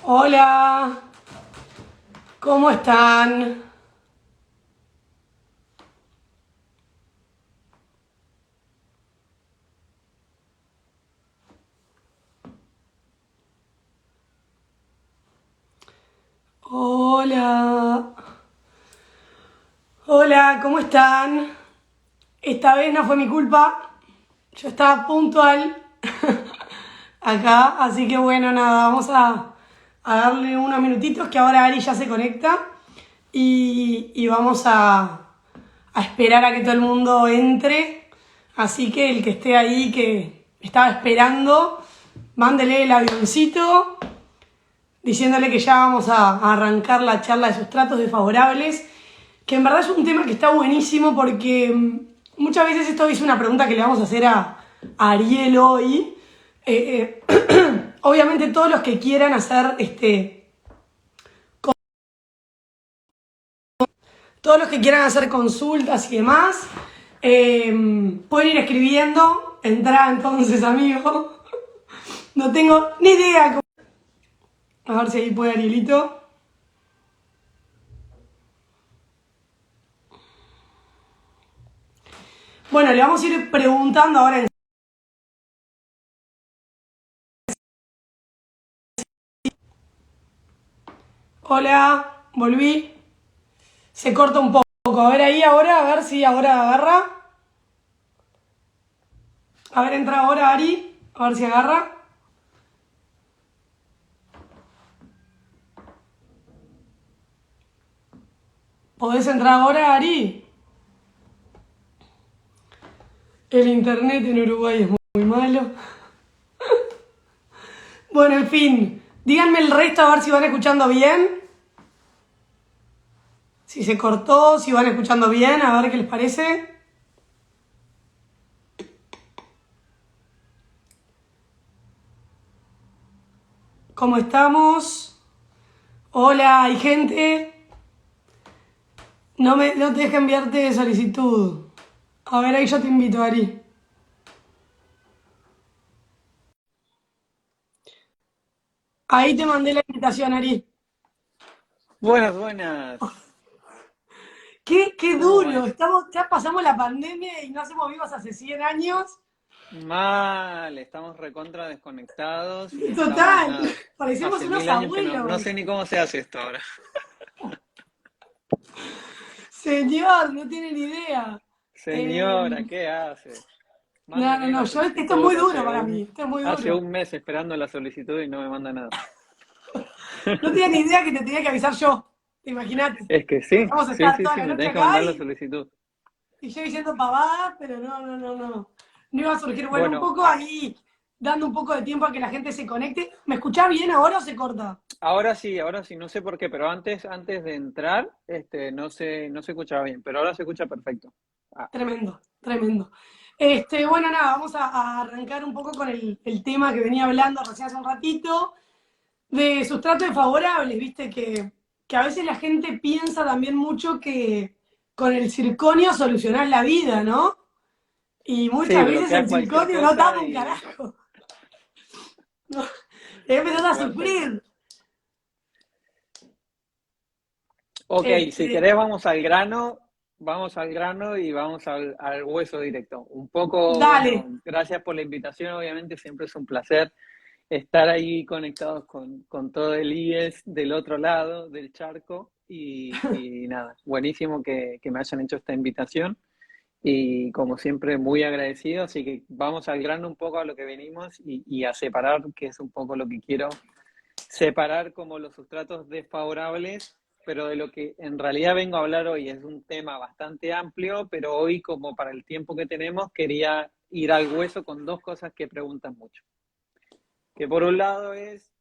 Hola, ¿cómo están? Hola, hola, ¿cómo están? Esta vez no fue mi culpa, yo estaba puntual acá, así que bueno, nada, vamos a darle unos minutitos que ahora Ari ya se conecta y vamos a esperar a que todo el mundo entre. Así que el que esté ahí, que estaba esperando, mándele el avioncito diciéndole que ya vamos a arrancar la charla de sustratos desfavorables, que en verdad es un tema que está buenísimo porque muchas veces esto es una pregunta que le vamos a hacer a Ariel hoy. Obviamente todos los que quieran hacer todos los que quieran hacer consultas y demás, pueden ir escribiendo. Entra entonces, amigo. No tengo ni idea cómo. A ver si ahí puede Arielito. Bueno, le vamos a ir preguntando ahora en... Hola, volví. Se corta un poco. A ver ahí ahora, a ver si ahora agarra. A ver, entra ahora Ari. A ver si agarra. ¿Podés entrar ahora, Ari? El internet en Uruguay es muy malo. Bueno, en fin. Díganme el resto a ver si van escuchando bien. Si se cortó, si van escuchando bien, a ver qué les parece. ¿Cómo estamos? Hola, ¿hay gente? No te deja enviarte solicitud. A ver, ahí yo te invito, Ari. Ahí te mandé la invitación, Ari. Buenas, buenas. Qué ¿Cómo duro. va? Ya pasamos la pandemia y no hacemos vivos hace 100 años. Mal, estamos recontra desconectados y estamos, Total. nada, Parecemos hace unos 1000 años que no abuelos. sé ni cómo se hace esto ahora. Señor, no tienen idea. Eh, Señora, ¿qué hace? no, no, Mándeme no. la Esto es solicitud muy duro para mí. Esto es muy hace duro. un mes esperando la solicitud y no me manda nada. No tenía ni idea que te tenía que avisar yo. Imagínate. Es que sí, Vamos a sí, estar sí, toda sí, la me noche tenés que acá mandar la solicitud. y yo diciendo pavadas, pero no, no, no, no. No iba a surgir. Bueno, un Bueno, poco ahí, dando un poco de tiempo a que la gente se conecte. ¿Me escuchás bien ahora o se corta? ahora sí, no sé por qué, pero antes de entrar, no se escuchaba bien, pero ahora se escucha perfecto. Ah, Tremendo, tremendo. Bueno, nada, vamos a arrancar un poco con el tema que venía hablando recién hace un ratito, de sustratos desfavorables, viste, que a veces la gente piensa también mucho que con el circonio solucionás la vida, ¿no? Y sí, muchas veces bloqueas el cualquier circonio no tapa cosa un y carajo. No, empezás tal a cual, tal cual. sufrir. Ok, si Este, querés vamos al grano y vamos al hueso directo. Un poco, dale. bueno, gracias por la invitación, obviamente siempre es un placer estar ahí conectados con todo el IES del otro lado del charco y nada, buenísimo que me hayan hecho esta invitación y como siempre muy agradecido, así que vamos al grano un poco a lo que venimos y a separar, que es un poco lo que quiero separar como los sustratos desfavorables, pero de lo que en realidad vengo a hablar hoy es un tema bastante amplio, pero hoy como para el tiempo que tenemos quería ir al hueso con dos cosas que preguntan mucho. Que por un lado es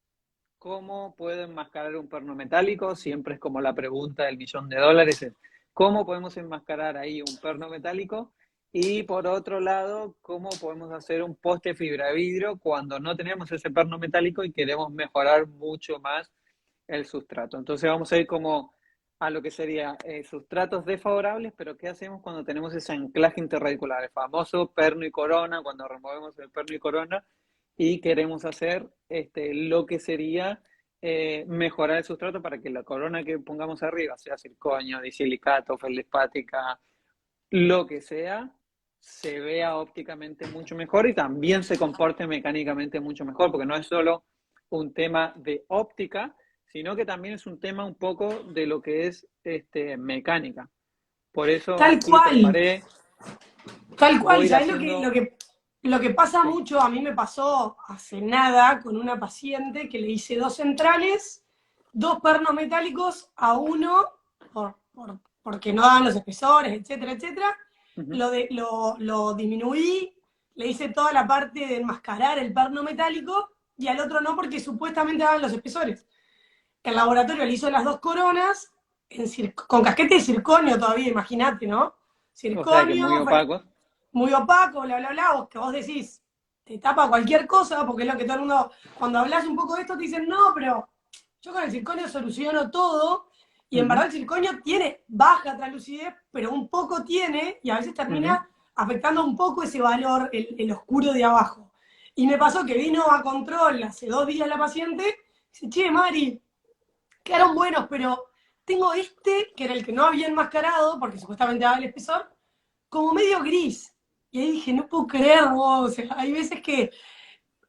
cómo puedo enmascarar un perno metálico, siempre es como la pregunta del $1.000.000, es cómo podemos enmascarar ahí un perno metálico y por otro lado, cómo podemos hacer un poste de fibra de vidrio cuando no tenemos ese perno metálico y queremos mejorar mucho más el sustrato. Entonces vamos a ir como a lo que sería sustratos desfavorables, pero ¿qué hacemos cuando tenemos ese anclaje interradicular? El famoso perno y corona, cuando removemos el perno y corona y queremos hacer lo que sería mejorar el sustrato para que la corona que pongamos arriba, sea circonio, disilicato, feldespática, lo que sea, se vea ópticamente mucho mejor y también se comporte mecánicamente mucho mejor, porque no es solo un tema de óptica, sino que también es un tema un poco de lo que es mecánica. Por eso Tal aquí cual, preparé, tal voy cual. a ir ¿Sabes lo que, lo haciendo, que, lo que pasa sí, mucho? A mí me pasó hace nada con una paciente que le hice 2 centrales, 2 pernos metálicos a uno, porque no daban los espesores, etcétera, etcétera. uh-huh, Lo disminuí, le hice toda la parte de enmascarar el perno metálico y al otro no porque supuestamente daban los espesores. El laboratorio le hizo las 2 coronas con casquete de circonio todavía, imagínate, ¿no? o sea que muy Circonio, opacos. muy opaco, bla, bla, bla, que vos decís, te tapa cualquier cosa, porque es lo que todo el mundo, cuando hablas un poco de esto, te dicen, no, pero yo con el circonio soluciono todo, y en Uh-huh, verdad el circonio tiene baja translucidez, pero un poco tiene, y a veces uh-huh. termina afectando un poco ese valor, el oscuro de abajo. Y me pasó que vino a control hace 2 días la paciente, y dice, che, Mari, quedaron buenos, pero tengo que era el que no había enmascarado, porque supuestamente daba el espesor, como medio gris. Y ahí dije, no puedo creer vos. O sea, hay veces que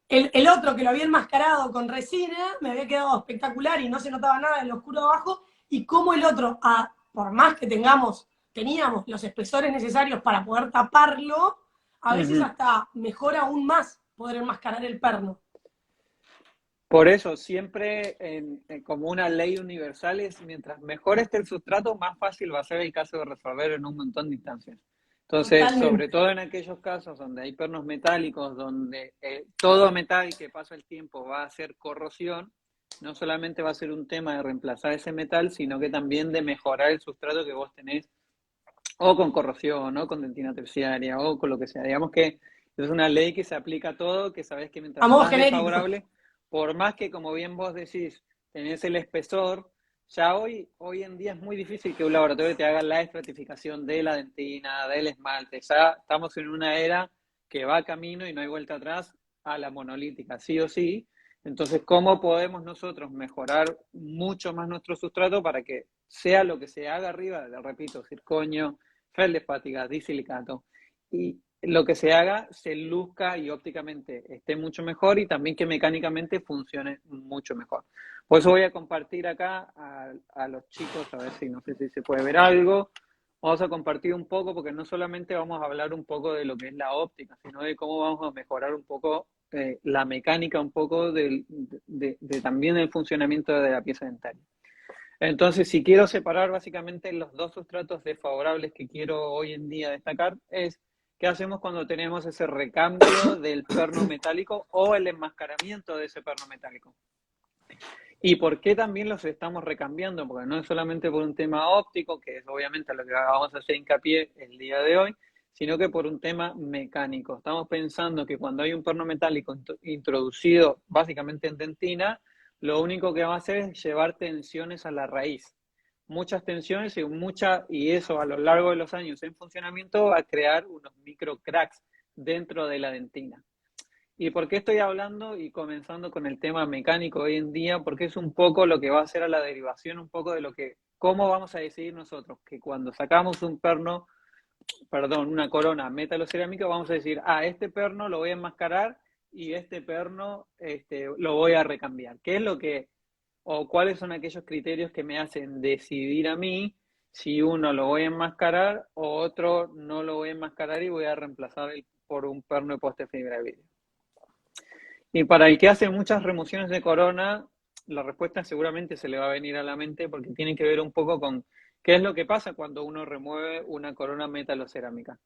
el otro que lo había enmascarado con resina me había quedado espectacular y no se notaba nada del oscuro de abajo. Y como el otro, por más que teníamos los espesores necesarios para poder taparlo, a veces Uh-huh. hasta mejora aún más poder enmascarar el perno. Por eso, siempre como una ley universal es, mientras mejor esté el sustrato, más fácil va a ser el caso de resolver en un montón de instancias. Entonces, sobre Totalmente. todo en aquellos casos donde hay pernos metálicos, donde todo metal que pasa el tiempo va a hacer corrosión, no solamente va a ser un tema de reemplazar ese metal, sino que también de mejorar el sustrato que vos tenés, o con corrosión, o con dentina terciaria, o con lo que sea. Digamos que es una ley que se aplica a todo, que sabes que A mientras modo más genérico. desfavorable, por más que, como bien vos decís, tenés el espesor, ya hoy en día es muy difícil que un laboratorio te haga la estratificación de la dentina, del esmalte. Ya estamos en una era que va camino y no hay vuelta atrás a la monolítica, sí o sí. Entonces, ¿cómo podemos nosotros mejorar mucho más nuestro sustrato para que sea lo que se haga arriba, repito, circonio, feldespática, disilicato, y lo que se haga se luzca y ópticamente esté mucho mejor y también que mecánicamente funcione mucho mejor? Por eso voy a compartir acá a los chicos, a ver si no sé si se puede ver algo. Vamos a compartir un poco, porque no solamente vamos a hablar un poco de lo que es la óptica, sino de cómo vamos a mejorar un poco la mecánica, un poco también el funcionamiento de la pieza dentaria. Entonces, si quiero separar básicamente los dos sustratos desfavorables que quiero hoy en día destacar, es qué hacemos cuando tenemos ese recambio del perno metálico o el enmascaramiento de ese perno metálico. ¿Y por qué también los estamos recambiando? Porque no es solamente por un tema óptico, que es obviamente a lo que vamos a hacer hincapié el día de hoy, sino que por un tema mecánico. Estamos pensando que cuando hay un perno metálico introducido básicamente en dentina, lo único que va a hacer es llevar tensiones a la raíz. Muchas tensiones y eso a lo largo de los años en funcionamiento va a crear unos micro cracks dentro de la dentina. ¿Y por qué estoy hablando y comenzando con el tema mecánico hoy en día? Porque es un poco lo que va a ser a la derivación, un poco de lo que, cómo vamos a decidir nosotros, que cuando sacamos un perno, perdón, una corona metalocerámica, vamos a decir, este perno lo voy a enmascarar y este perno lo voy a recambiar. ¿Qué es lo que, o cuáles son aquellos criterios que me hacen decidir a mí si uno lo voy a enmascarar o otro no lo voy a enmascarar y voy a reemplazar por un perno de poste fibra de vidrio? Y para el que hace muchas remociones de corona, la respuesta seguramente se le va a venir a la mente, porque tiene que ver un poco con qué es lo que pasa cuando uno remueve una corona metalocerámica.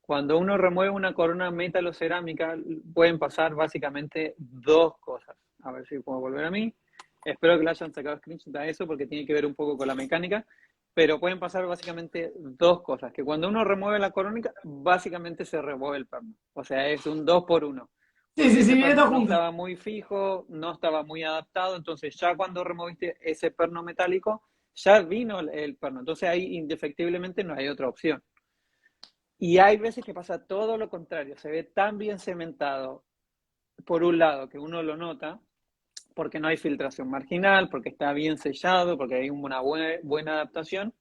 Cuando uno remueve una corona metalocerámica, pueden pasar básicamente dos cosas. A ver si puedo volver a mí. Espero que le hayan sacado screenshot a eso, porque tiene que ver un poco con la mecánica. Pero pueden pasar básicamente dos cosas. Que cuando uno remueve la corona, básicamente se remueve el perno. O sea, es un 2 por 1, Sí, porque sí, sí, ese viene perno todo no junto. estaba muy fijo, no estaba muy adaptado. Entonces, ya cuando removiste ese perno metálico, ya vino el perno. Entonces, ahí indefectiblemente no hay otra opción. Y hay veces que pasa todo lo contrario, se ve tan bien cementado, por un lado, que uno lo nota, porque no hay filtración marginal, porque está bien sellado, porque hay una buena adaptación.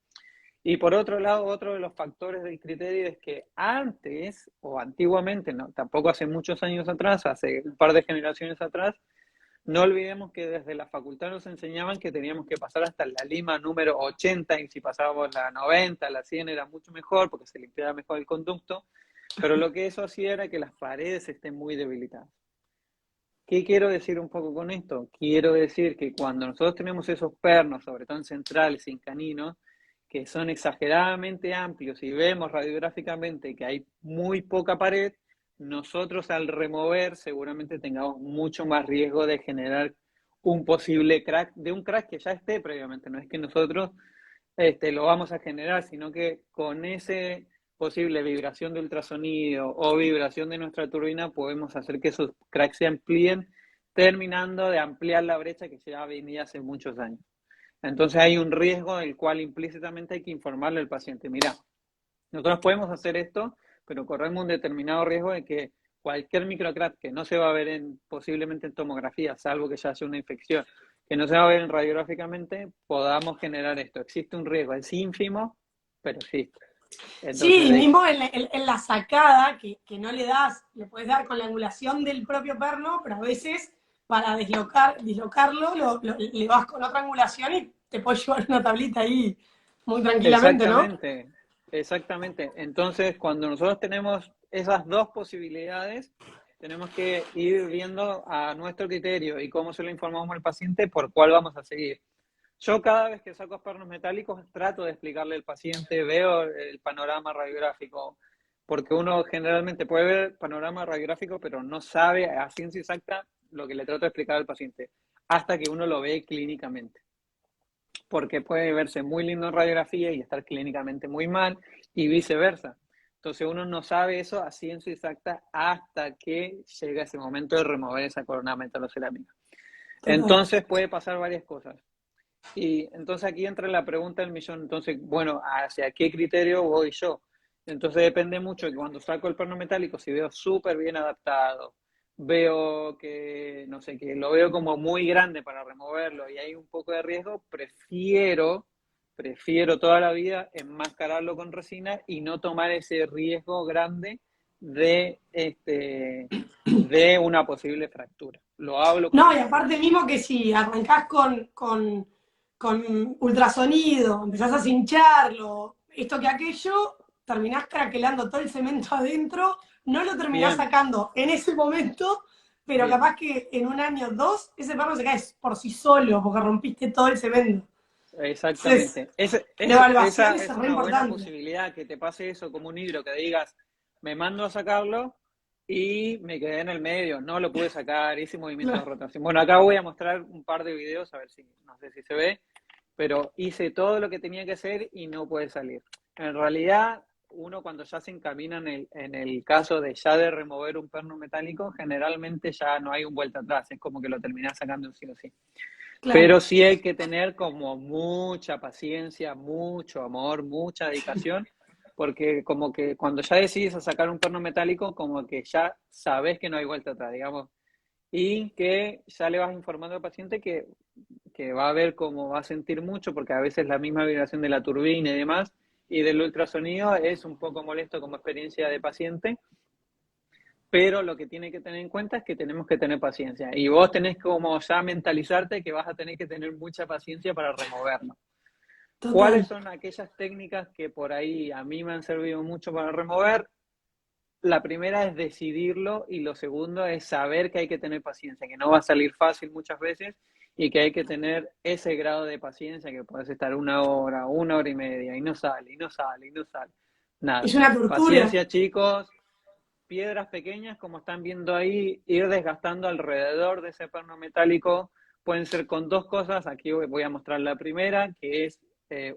Y por otro lado, otro de los factores del criterio es que antes o antiguamente, no, tampoco hace muchos años atrás, hace un par de generaciones atrás, no olvidemos que desde la facultad nos enseñaban que teníamos que pasar hasta la lima número 80 y si pasábamos la 90, la 100 era mucho mejor porque se limpiaba mejor el conducto, pero lo que eso hacía era que las paredes estén muy debilitadas. ¿Qué quiero decir un poco con esto? Quiero decir que cuando nosotros tenemos esos pernos, sobre todo en centrales y en caninos, que son exageradamente amplios y vemos radiográficamente que hay muy poca pared, nosotros al remover seguramente tengamos mucho más riesgo de generar un posible crack, de un crack que ya esté previamente. No es que nosotros lo vamos a generar, sino que con ese posible vibración de ultrasonido o vibración de nuestra turbina podemos hacer que esos cracks se amplíen, terminando de ampliar la brecha que ya venía hace muchos años. Entonces hay un riesgo del cual implícitamente hay que informarle al paciente. Mira, nosotros podemos hacer esto, pero corremos un determinado riesgo de que cualquier microcrack que no se va a ver posiblemente en tomografía, salvo que ya haya una infección, que no se va a ver en radiográficamente, podamos generar esto. Existe un riesgo, es ínfimo, pero existe. Sí, Entonces, y mismo en la sacada, que no le das, le puedes dar con la angulación del propio perno, pero a veces para dislocarlo le vas con otra angulación y te puedes llevar una tablita ahí muy tranquilamente, ¿no? exactamente, exactamente. Entonces, cuando nosotros tenemos esas dos posibilidades, tenemos que ir viendo a nuestro criterio y cómo se lo informamos al paciente por cuál vamos a seguir. Yo cada vez que saco pernos metálicos trato de explicarle al paciente, veo el panorama radiográfico, porque uno generalmente puede ver el panorama radiográfico, pero no sabe a ciencia exacta lo que le trato de explicar al paciente, hasta que uno lo ve clínicamente. Porque puede verse muy lindo en radiografía y estar clínicamente muy mal, y viceversa. Entonces uno no sabe eso a ciencia exacta hasta que llega ese momento de remover esa corona metalocerámica. Total. Entonces puede pasar varias cosas. Y entonces aquí entra la pregunta del millón. Entonces, bueno, ¿hacia qué criterio voy yo? Entonces depende mucho que cuando saco el perno metálico, si veo súper bien adaptado, veo que, no sé, que lo veo como muy grande para removerlo y hay un poco de riesgo, prefiero toda la vida enmascararlo con resina y no tomar ese riesgo grande de una posible fractura. Lo hablo con No, el y paciente. aparte mismo que si arrancás con ultrasonido, empezás a cincharlo, esto que aquello, terminás craquelando todo el cemento adentro, no lo terminás Bien, sacando en ese momento, pero bien. capaz que en un año o dos, ese perro se cae por sí solo, porque rompiste todo el cemento. Entonces, Exactamente. la evaluación Esa es es re una buena importante. posibilidad que te pase eso como un hilo, que digas, me mando a sacarlo y me quedé en el medio, no lo pude sacar, hice movimientos de Claro. rotación. Bueno, acá voy a mostrar un par de videos, a ver si, no sé si se ve, pero hice todo lo que tenía que hacer y no puede salir. En realidad, uno cuando ya se encamina en el caso de ya de remover un perno metálico, generalmente ya no hay un vuelta atrás, es como que lo terminás sacando sí o sí. Claro. Pero sí hay que tener como mucha paciencia, mucho amor, mucha dedicación, porque como que cuando ya decides a sacar un perno metálico, como que ya sabes que no hay vuelta atrás, digamos, y que ya le vas informando al paciente que va a ver cómo va a sentir mucho, porque a veces la misma vibración de la turbina y demás, y del ultrasonido es un poco molesto como experiencia de paciente, pero lo que tiene que tener en cuenta es que tenemos que tener paciencia. Y vos tenés como ya mentalizarte que vas a tener que tener mucha paciencia para removerlo. ¿Cuáles Total. son aquellas técnicas que por ahí a mí me han servido mucho para remover? La primera es decidirlo y lo segundo es saber que hay que tener paciencia, que no va a salir fácil muchas veces y que hay que tener ese grado de paciencia que puedes estar una hora y media y no sale, y no sale, y no sale. Es Nada. una tortura. Paciencia, chicos, piedras pequeñas, como están viendo ahí, ir desgastando alrededor de ese perno metálico. Pueden ser con dos cosas. Aquí voy a mostrar la primera, que es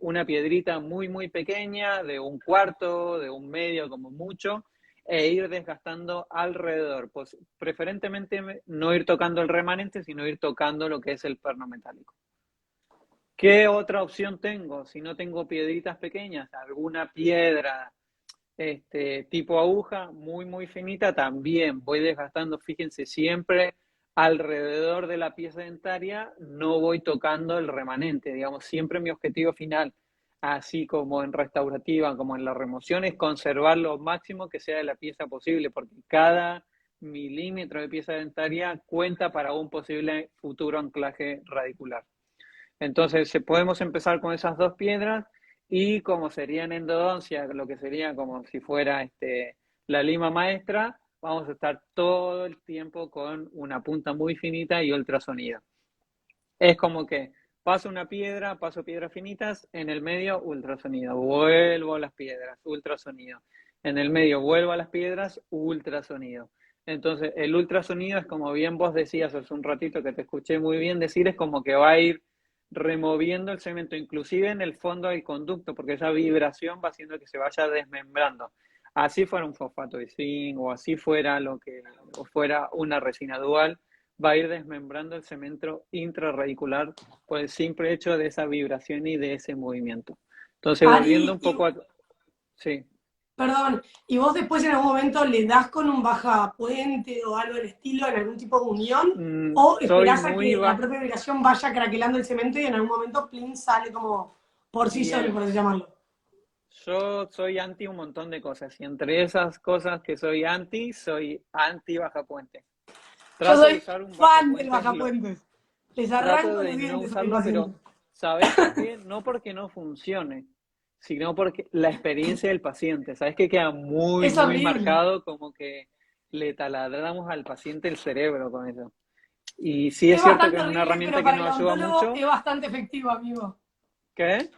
una piedrita muy, muy pequeña, de un cuarto, de un medio como mucho, e ir desgastando alrededor. Pues, preferentemente no ir tocando el remanente, sino ir tocando lo que es el perno metálico. ¿Qué otra opción tengo? Si no tengo piedritas pequeñas, alguna piedra tipo aguja, muy, muy finita, también voy desgastando, fíjense, siempre alrededor de la pieza dentaria no voy tocando el remanente, digamos, siempre mi objetivo final, así como en restaurativa, como en la remoción, es conservar lo máximo que sea de la pieza posible, porque cada milímetro de pieza dentaria cuenta para un posible futuro anclaje radicular. Entonces, podemos empezar con esas dos piedras y como sería en endodoncia, lo que sería como si fuera la lima maestra, vamos a estar todo el tiempo con una punta muy finita y ultrasonido. Es como que paso piedras finitas, en el medio ultrasonido, vuelvo a las piedras, ultrasonido. En el medio vuelvo a las piedras, ultrasonido. Entonces, el ultrasonido es como bien vos decías hace un ratito que te escuché muy bien decir, es como que va a ir removiendo el cemento, inclusive en el fondo del conducto, porque esa vibración va haciendo que se vaya desmembrando. Así fuera un fosfato de zinc o así fuera o fuera una resina dual, va a ir desmembrando el cemento intrarradicular por el simple hecho de esa vibración y de ese movimiento. Entonces, volviendo Ari, un poco a... Sí. perdón, ¿y vos después en algún momento le das con un bajapuente o algo del estilo en algún tipo de unión? ¿O Soy esperás a muy que la bajo. propia vibración vaya craquelando el cemento y en algún momento, plin, sale como por sí solo, Bien, por así llamarlo? yo soy anti un montón de cosas y entre esas cosas que soy anti bajapuente. Yo Trato de soy usar un fan del bajapuentes, bajapuentes. Les trato arranco los de no dientes a mis usarlo, pero pacientes. ¿sabes por qué? No porque no funcione, sino porque la experiencia del paciente, ¿sabes? Que queda muy, Es muy horrible. marcado como que le taladramos al paciente el cerebro con eso. Y sí es Es cierto que bastante es una horrible, herramienta pero que para el nos ayuda odontólogo mucho. es bastante efectivo, amigo. ¿Qué?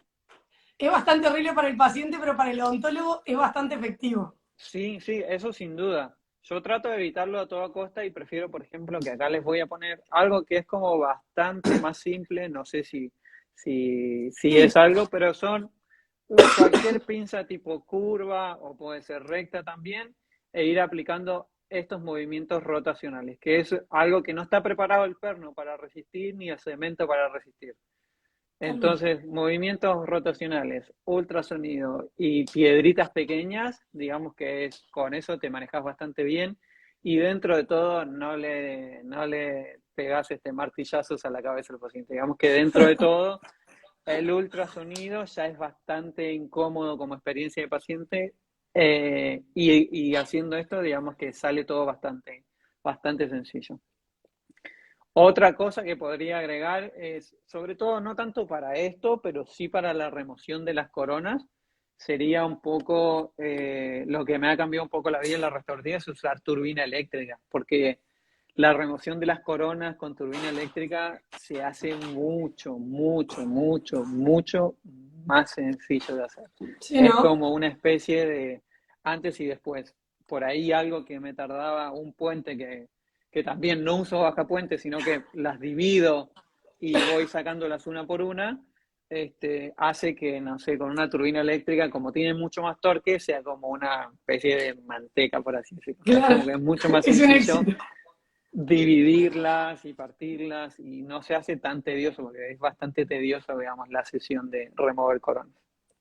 Es bastante horrible para el paciente, pero para el odontólogo es bastante efectivo. Sí, sí, eso sin duda. Yo trato de evitarlo a toda costa y prefiero, por ejemplo, que acá les voy a poner algo que es como bastante más simple, no sé si es Sí, algo, pero son cualquier pinza tipo curva o puede ser recta también, e ir aplicando estos movimientos rotacionales, que es algo que no está preparado el perno para resistir ni el cemento para resistir. tal vez. Entonces, movimientos rotacionales, ultrasonido y piedritas pequeñas, digamos que con eso te manejas bastante bien y dentro de todo no le pegas martillazos a la cabeza del paciente. Digamos que dentro de todo el ultrasonido ya es bastante incómodo como experiencia de paciente y haciendo esto, digamos que sale todo bastante, bastante sencillo. Otra cosa que podría agregar es, sobre todo, no tanto para esto, pero sí para la remoción de las coronas, sería un poco, lo que me ha cambiado un poco la vida en la restaurativa es usar turbina eléctrica, porque la remoción de las coronas con turbina eléctrica se hace mucho, mucho, mucho, mucho más sencillo de hacer. Sí, Es ¿no? como una especie de antes y después. Por ahí algo que me tardaba un puente que también no uso bajapuentes, sino que las divido y voy sacándolas una por una, hace que, no sé, con una turbina eléctrica, como tiene mucho más torque, sea como una especie de manteca, por así decirlo. O sea, es Claro. como que es mucho más Es un sencillo éxito. dividirlas y partirlas y no se hace tan tedioso, porque es bastante tedioso, digamos, la sesión de remover coronas.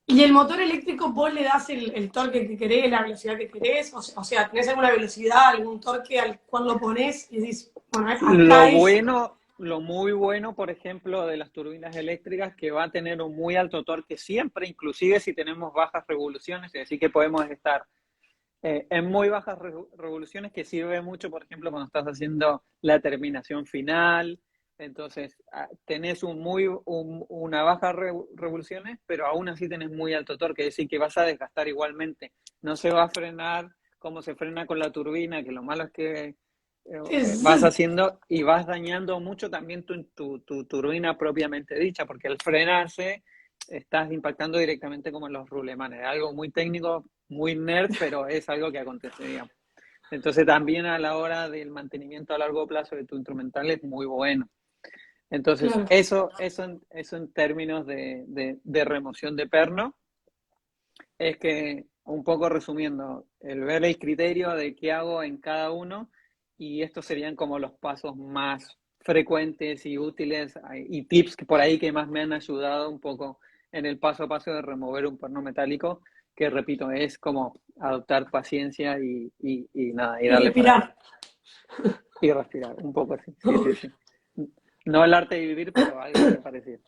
¿Y el motor eléctrico vos le das el torque que querés, la velocidad que querés? O sea, ¿tenés alguna velocidad, algún torque al cual lo ponés y decís, bueno, acá Lo es... bueno, lo muy bueno, por ejemplo, de las turbinas eléctricas, que va a tener un muy alto torque siempre, inclusive si tenemos bajas revoluciones, es decir, que podemos estar en muy bajas revoluciones, que sirve mucho, por ejemplo, cuando estás haciendo la terminación final. Entonces, tenés una baja revoluciones, pero aún así tenés muy alto torque, es decir, que vas a desgastar igualmente. No se va a frenar como se frena con la turbina, que lo malo es que vas es- haciendo y vas dañando mucho también tu turbina propiamente dicha, porque al frenarse estás impactando directamente como en los rulemanes. Algo muy técnico, muy nerd, pero es algo que acontece, digamos. Entonces también a la hora del mantenimiento a largo plazo de tu instrumental es muy bueno. Entonces, claro. eso en términos de remoción de perno, es que, un poco resumiendo, el ver el criterio de qué hago en cada uno, y estos serían como los pasos más frecuentes y útiles y tips que por ahí que más me han ayudado un poco en el paso a paso de remover un perno metálico, que repito, es como adoptar paciencia y nada, y Y darle para respirar. adelante. Y respirar, un poco así. Sí, sí, sí. No el arte de vivir, pero algo así parecido.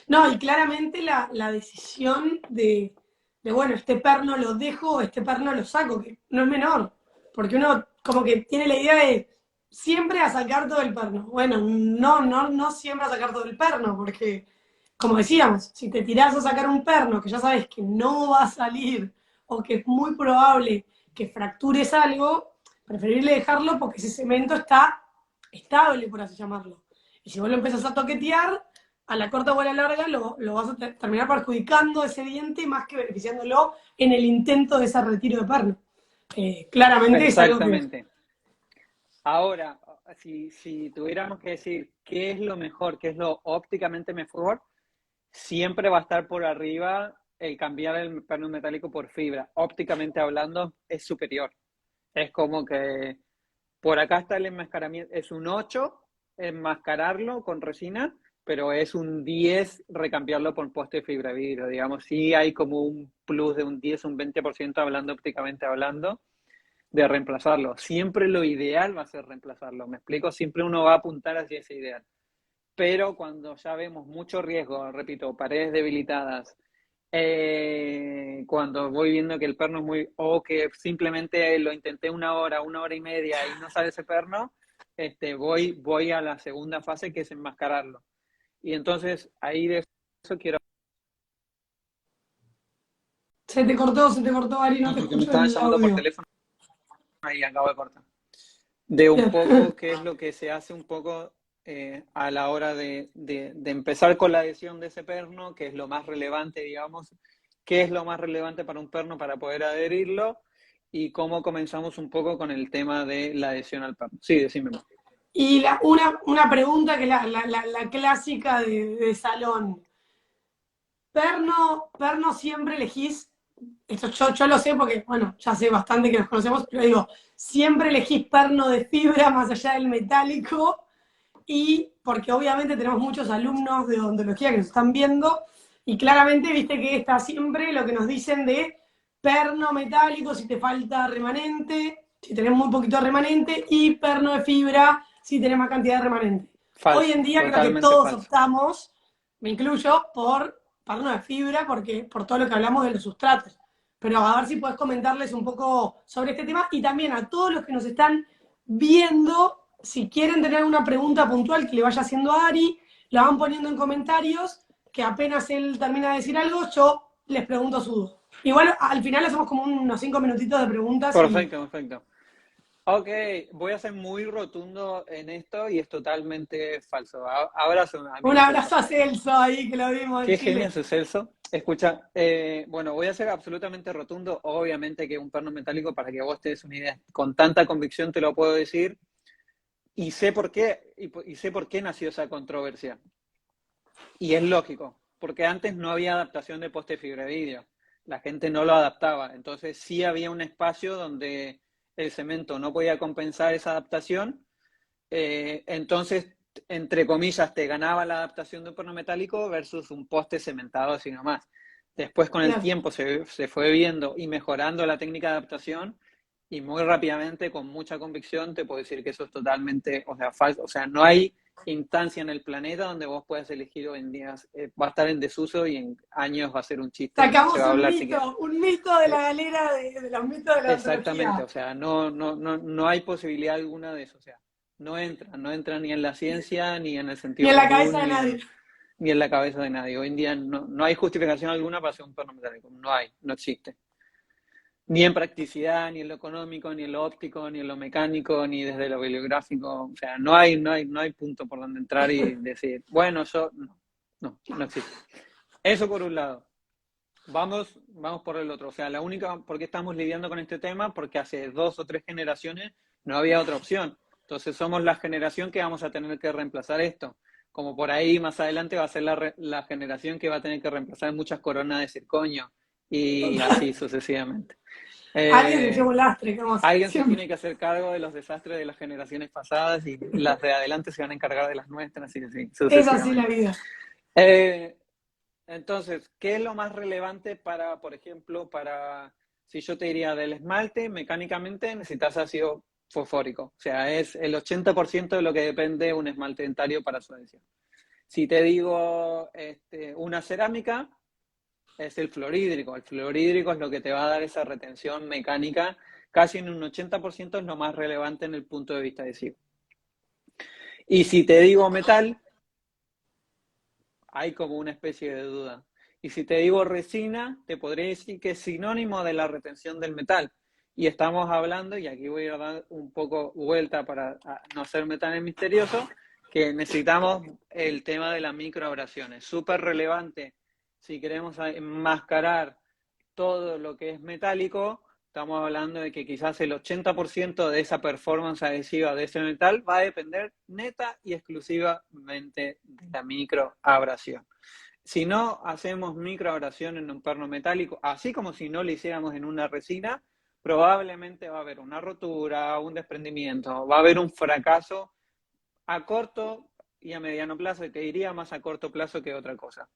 No, y claramente la decisión bueno, este perno lo dejo, este perno lo saco, que no es menor, porque uno como que tiene la idea de siempre a sacar todo el perno. Bueno, no siempre a sacar todo el perno, porque, como decíamos, si te tirás a sacar un perno que ya sabes que no va a salir o que es muy probable que fractures algo, preferible dejarlo porque ese cemento está estable, por así llamarlo. Y si vos lo empezás a toquetear, a la corta o a la larga lo vas a terminar perjudicando ese diente más que beneficiándolo en el intento de ese retiro de perno. Claramente es algo que... Exactamente. Ahora, si tuviéramos que decir qué es lo mejor, qué es lo ópticamente mejor, siempre va a estar por arriba el cambiar el perno metálico por fibra. Ópticamente hablando, es superior. Es como que por acá está el enmascaramiento, es un 8 enmascararlo con resina, pero es un 10 recambiarlo por poste de fibra de vidrio. Digamos, sí hay como un plus de un 10, un 20% hablando ópticamente hablando, de reemplazarlo. Siempre lo ideal va a ser reemplazarlo. ¿Me explico? Siempre uno va a apuntar hacia ese ideal. Pero cuando ya vemos mucho riesgo, repito, paredes debilitadas, cuando voy viendo que el perno es muy, o que simplemente lo intenté una hora y media y no sale ese perno, voy a la segunda fase que es enmascararlo. Y entonces ahí de eso quiero... Se te cortó, Ari, no te Porque me escucho estaban el llamando por audio. teléfono y acabo de cortar. De un Bien. poco qué es lo que se hace un poco a la hora de empezar con la adhesión de ese perno, que es lo más relevante, digamos, qué es lo más relevante para un perno para poder adherirlo y cómo comenzamos un poco con el tema de la adhesión al perno. Sí, decime. Y una pregunta que es la clásica de salón. Perno siempre elegís, esto yo lo sé porque, bueno, ya sé bastante que nos conocemos, pero digo, siempre elegís perno de fibra más allá del metálico y porque obviamente tenemos muchos alumnos de odontología que nos están viendo y claramente viste que está siempre lo que nos dicen de perno metálico si te falta remanente, si tenés muy poquito remanente y perno de fibra si tenés más cantidad de remanente. Hoy Falso, en día creo que totalmente todos falso. optamos, me incluyo, por perno de fibra porque por todo lo que hablamos de los sustratos. Pero a ver si puedes comentarles un poco sobre este tema y también a todos los que nos están viendo, si quieren tener una pregunta puntual que le vaya haciendo a Ari, la van poniendo en comentarios, que apenas él termina de decir algo, yo les pregunto su duda. Igual al final hacemos como unos 5 minutitos de preguntas y Perfecto, perfecto. Ok, voy a ser muy rotundo en esto y es totalmente falso. Abrazo, un amigo Celso. abrazo a Celso ahí que lo vimos en Qué genio Chile. ese Celso. Escucha, bueno, voy a ser absolutamente rotundo. Obviamente que un perno metálico, para que vos te des una idea, con tanta convicción te lo puedo decir. Y sé por qué, y sé por qué nació esa controversia. Y es lógico, porque antes no había adaptación de poste de fibra de vidrio. La gente no lo adaptaba. Entonces sí había un espacio donde el cemento no podía compensar esa adaptación. Entonces, entre comillas, te ganaba la adaptación de un perno metálico versus un poste cementado así nomás. Después, con el Claro. tiempo, se fue viendo y mejorando la técnica de adaptación y muy rápidamente, con mucha convicción, te puedo decir que eso es totalmente, o sea, falso. O sea, no hay instancia en el planeta donde vos puedas elegir hoy en día. Va a estar en desuso y en años va a ser un chiste y no se Sacamos va a hablar siquiera. un mito de la Eh, galera de los mitos de la Exactamente, odontología. o sea, no hay posibilidad alguna de eso, o sea, no entra ni en la ciencia, ni en el Ni sentido en la cabeza común, de nadie. ni en la cabeza de nadie. Hoy en día no hay justificación alguna para hacer un perno metálico, no hay, no existe. Ni en practicidad, ni en lo económico, ni en lo óptico, ni en lo mecánico, ni desde lo bibliográfico, o sea, no hay punto por donde entrar y decir, bueno, no existe. Eso por un lado. Vamos por el otro. O sea, la única, ¿por qué estamos lidiando con este tema? Porque hace 2 o 3 generaciones no había otra opción. Entonces somos la generación que vamos a tener que reemplazar esto. Como por ahí más adelante va a ser la generación que va a tener que reemplazar muchas coronas de circonio y así sucesivamente. Alguien se lleva Eh, un lastre, como Alguien se siempre. tiene que hacer cargo de los desastres de las generaciones pasadas y las de adelante se van a encargar de las nuestras y así Es así la sucesivamente. vida. Eh, entonces, ¿qué es lo más relevante para, por ejemplo, para si yo te diría del esmalte, mecánicamente necesitas ácido fosfórico. O sea, es el 80% de lo que depende un esmalte dentario para su adhesión. Si te digo una cerámica, es el fluorhídrico. El fluorhídrico es lo que te va a dar esa retención mecánica, casi en un 80% es lo más relevante en el punto de vista adhesivo. Y si te digo metal, hay como una especie de duda. Y si te digo resina, te podría decir que es sinónimo de la retención del metal. Y estamos hablando, y aquí voy a dar un poco vuelta para no hacerme tan misterioso, que necesitamos el tema de las microabrasiones. Súper relevante si queremos enmascarar todo lo que es metálico. Estamos hablando de que quizás el 80% de esa performance adhesiva de ese metal va a depender neta y exclusivamente de la microabrasión. Si no hacemos microabrasión en un perno metálico, así como si no lo hiciéramos en una resina, probablemente va a haber una rotura, un desprendimiento, va a haber un fracaso a corto y a mediano plazo, y te diría más a corto plazo que otra cosa.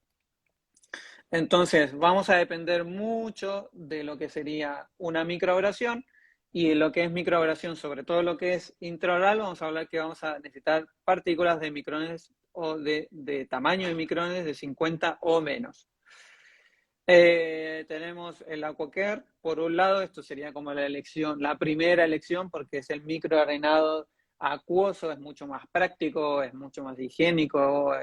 Entonces, vamos a depender mucho de lo que sería una microabrasión, y en lo que es microabrasión, sobre todo lo que es intraoral, vamos a hablar que vamos a necesitar partículas de micrones o de tamaño de micrones de 50 o menos. Tenemos el AquaCare, por un lado, esto sería como la primera elección, porque es el microarenado acuoso, es mucho más práctico, es mucho más higiénico,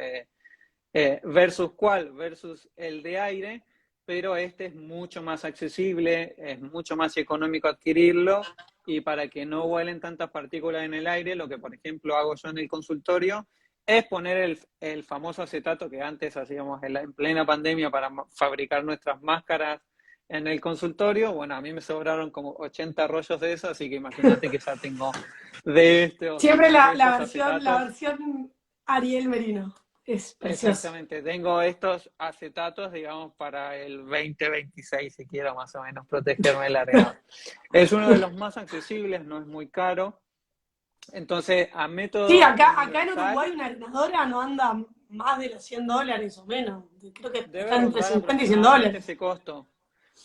versus cuál, versus el de aire, pero este es mucho más accesible, es mucho más económico adquirirlo, y para que no vuelen tantas partículas en el aire, lo que por ejemplo hago yo en el consultorio es poner el famoso acetato que antes hacíamos en plena pandemia para fabricar nuestras máscaras en el consultorio. Bueno, a mí me sobraron como 80 rollos de eso, así que imagínate que ya tengo de estos, Siempre de la estos acetatos. versión Ariel Merino. Es precioso. Exactamente, tengo estos acetatos, digamos, para el 2026, si quiero más o menos protegerme del arenado. Es uno de los más accesibles, no es muy caro. Entonces, a Sí, método acá en universal, Uruguay una arenadora no anda más de los $100 o menos. Creo que debe está entre rondar 50 y 100 aproximadamente dólares. ese costo.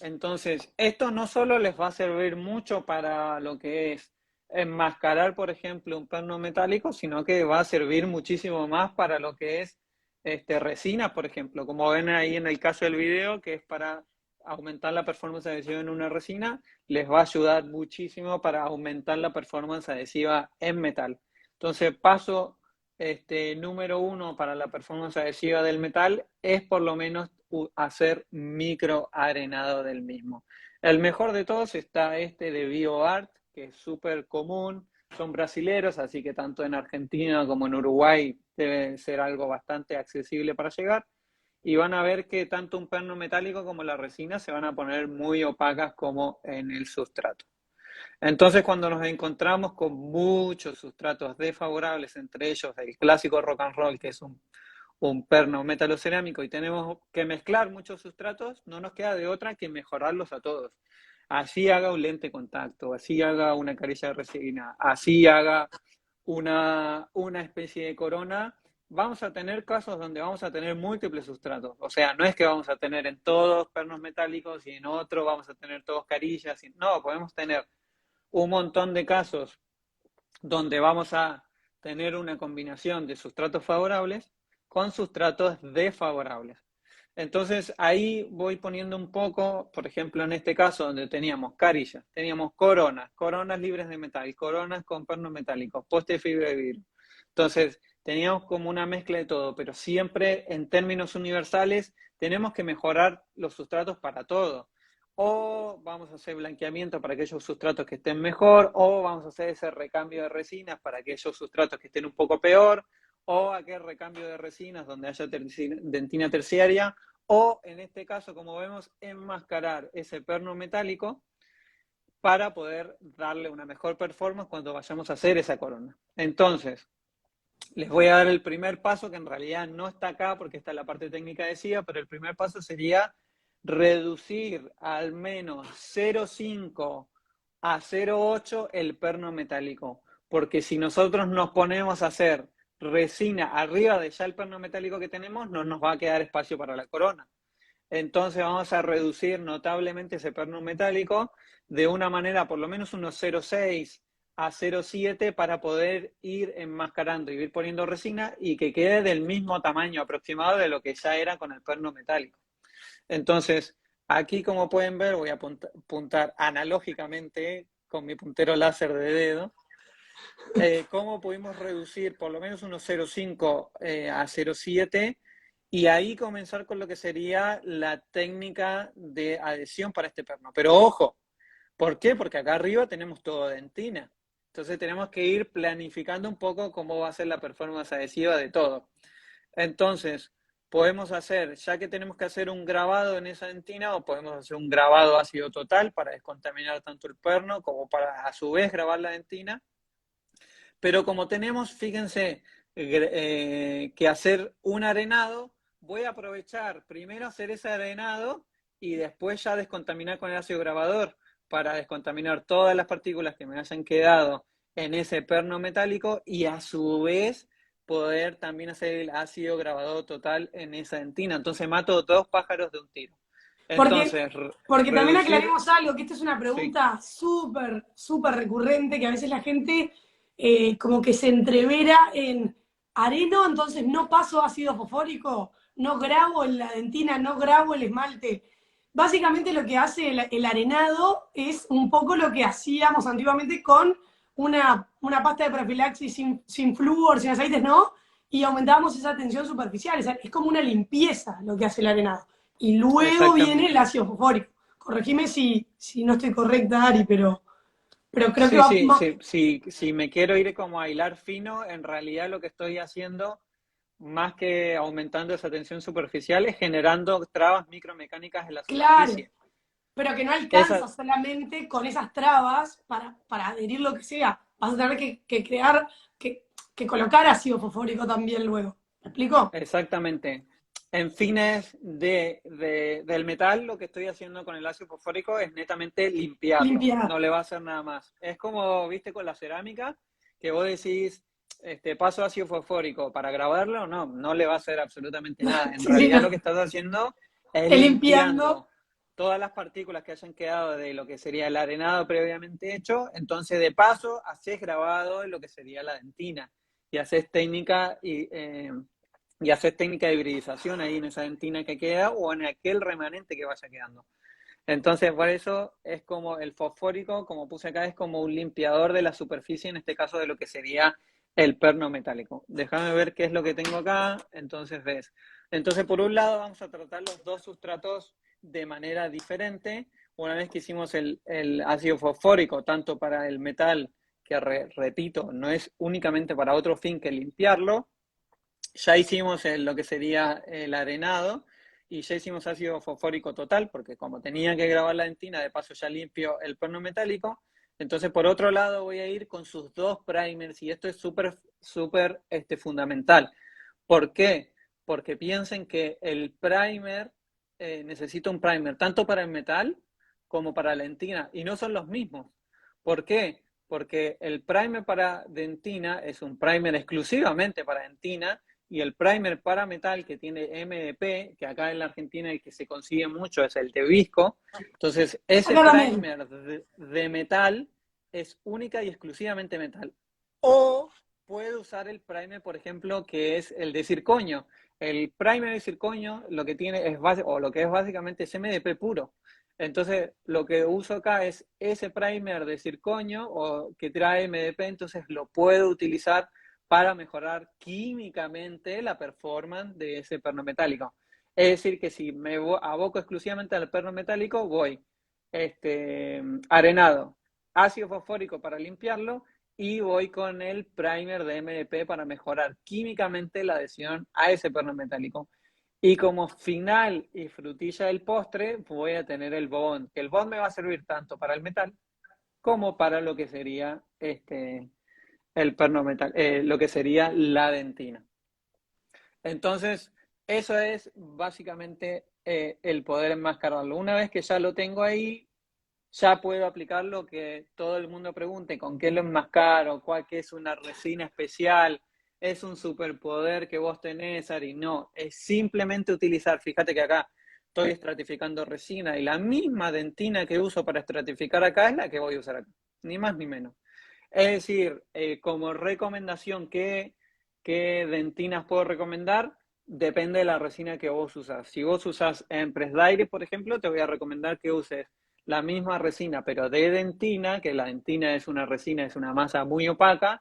Entonces, esto no solo les va a servir mucho para lo que es enmascarar, por ejemplo, un perno metálico, sino que va a servir muchísimo más para lo que es resinas, por ejemplo, como ven ahí en el caso del video, que es para aumentar la performance adhesiva en una resina, les va a ayudar muchísimo para aumentar la performance adhesiva en metal. Entonces, paso número uno para la performance adhesiva del metal es por lo menos hacer microarenado del mismo. El mejor de todos está este de BioArt, que es súper común. Son brasileros, así que tanto en Argentina como en Uruguay debe ser algo bastante accesible para llegar. Y van a ver que tanto un perno metálico como la resina se van a poner muy opacas como en el sustrato. Entonces, cuando nos encontramos con muchos sustratos desfavorables, entre ellos el clásico rock and roll, que es un perno metalocerámico, y tenemos que mezclar muchos sustratos, no nos queda de otra que mejorarlos a todos. Así haga un lente contacto, así haga una carilla de resina, así haga una especie de corona, vamos a tener casos donde vamos a tener múltiples sustratos. O sea, no es que vamos a tener en todos pernos metálicos y en otro vamos a tener todos carillas. No, podemos tener un montón de casos donde vamos a tener una combinación de sustratos favorables con sustratos desfavorables. Entonces ahí voy poniendo un poco, por ejemplo, en este caso donde teníamos carillas, teníamos coronas libres de metal, coronas con pernos metálicos, poste de fibra de vidrio. Entonces teníamos como una mezcla de todo, pero siempre en términos universales tenemos que mejorar los sustratos para todo. O vamos a hacer blanqueamiento para aquellos sustratos que estén mejor, o vamos a hacer ese recambio de resinas para aquellos sustratos que estén un poco peor, o aquel recambio de resinas donde haya dentina terciaria, o en este caso, como vemos, enmascarar ese perno metálico para poder darle una mejor performance cuando vayamos a hacer esa corona. Entonces, les voy a dar el primer paso, que en realidad no está acá porque está en la parte técnica de SIA, pero el primer paso sería reducir al menos 0,5 a 0,8 el perno metálico, porque si nosotros nos ponemos a hacer resina arriba de ya el perno metálico que tenemos, no nos va a quedar espacio para la corona. entonces vamos a reducir notablemente ese perno metálico de una manera por lo menos unos 0,6 a 0,7 para poder ir enmascarando y ir poniendo resina y que quede del mismo tamaño aproximado de lo que ya era con el perno metálico. Entonces, aquí como pueden ver, voy a apuntar analógicamente con mi puntero láser de dedo, cómo pudimos reducir por lo menos unos 0,5 a 0,7 y ahí comenzar con lo que sería la técnica de adhesión para este perno. Pero ojo, ¿por qué? Porque acá arriba tenemos todo dentina. Entonces tenemos que ir planificando un poco cómo va a ser la performance adhesiva de todo. Entonces, podemos hacer, ya que tenemos que hacer un grabado en esa dentina, o podemos hacer un grabado ácido total para descontaminar tanto el perno como para a su vez grabar la dentina. Pero como tenemos, fíjense, que hacer un arenado, voy a aprovechar primero hacer ese arenado y después ya descontaminar con el ácido grabador para descontaminar todas las partículas que me hayan quedado en ese perno metálico y a su vez poder también hacer el ácido grabador total en esa dentina. Entonces mato dos pájaros de un tiro. Porque, Entonces, porque también reducir, aclaremos algo, que esta es una sí, pregunta súper, súper recurrente, que a veces la gente como que se entrevera en areno, entonces no paso ácido fosfórico, no grabo en la dentina, no grabo el esmalte. Básicamente lo que hace el arenado es un poco lo que hacíamos antiguamente con una pasta de profilaxis sin flúor, sin aceites, ¿no? Y aumentábamos esa tensión superficial. Es como una limpieza lo que hace el arenado. Y luego viene el exactamente. ácido fosfórico. Corregime si no estoy correcta, Ari, pero creo que Sí, va sí, más. sí, sí, si me quiero ir como a hilar fino, en realidad lo que estoy haciendo, más que aumentando esa tensión superficial, es generando trabas micromecánicas en la Claro, superficie. pero que no alcanza Esa, solamente con esas trabas para adherir lo que sea. Vas a tener que crear, que colocar ácido fosfórico también luego. ¿Me explico? exactamente. En fines del metal, lo que estoy haciendo con el ácido fosfórico es netamente limpiarlo. Limpiar. No le va a hacer nada más. Es como, viste, con la cerámica, que vos decís, paso ácido fosfórico para grabarlo. No, no le va a hacer absolutamente nada. En Sí, sí, realidad lo no. que estás haciendo es Limpiando. limpiando todas las partículas que hayan quedado de lo que sería el arenado previamente hecho. Entonces, de paso, haces grabado en lo que sería la dentina y haces técnica y hacer técnica de hibridización ahí en esa dentina que queda o en aquel remanente que vaya quedando. Entonces, por eso es como el fosfórico, como puse acá, es como un limpiador de la superficie, en este caso de lo que sería el perno metálico. Déjame ver qué es lo que tengo acá. Entonces, ves. Entonces, por un lado, vamos a tratar los dos sustratos de manera diferente. Una vez que hicimos el ácido fosfórico, tanto para el metal, que repito, no es únicamente para otro fin que limpiarlo, ya hicimos lo que sería el arenado y ya hicimos ácido fosfórico total, porque como tenía que grabar la dentina, de paso ya limpio el perno metálico. Entonces, por otro lado, voy a ir con sus dos primers y esto es súper, súper fundamental. ¿Por qué? Porque piensen que el primer necesita un primer tanto para el metal como para la dentina y no son los mismos. ¿Por qué? Porque el primer para dentina es un primer exclusivamente para dentina y el primer para metal que tiene MDP, que acá en la Argentina el que se consigue mucho es el de Visco. Entonces, ese Acá también. primer de metal es única y exclusivamente metal. O puede usar el primer, por ejemplo, que es el de circonio. El primer de circonio lo que tiene es o lo que es básicamente es MDP puro. Entonces, lo que uso acá es ese primer de circonio o que trae MDP, entonces lo puedo utilizar para mejorar químicamente la performance de ese perno metálico. Es decir, que si me aboco exclusivamente al perno metálico, voy arenado, ácido fosfórico para limpiarlo y voy con el primer de MDP para mejorar químicamente la adhesión a ese perno metálico. Y como final y frutilla del postre, voy a tener el bond, que el bond me va a servir tanto para el metal como para lo que sería el perno metal, lo que sería la dentina. Entonces, eso es básicamente el poder enmascararlo. Una vez que ya lo tengo ahí, ya puedo aplicar lo que todo el mundo pregunte, con qué lo enmascaro, cuál que es una resina especial, es un superpoder que vos tenés, Ari. No, es simplemente utilizar, fíjate que acá estoy estratificando resina y la misma dentina que uso para estratificar acá es la que voy a usar acá, ni más ni menos. Es decir, como recomendación, ¿qué dentinas puedo recomendar? Depende de la resina que vos usás. Si vos usás Empress Direct, por ejemplo, te voy a recomendar que uses la misma resina, pero de dentina, que la dentina es una resina, es una masa muy opaca,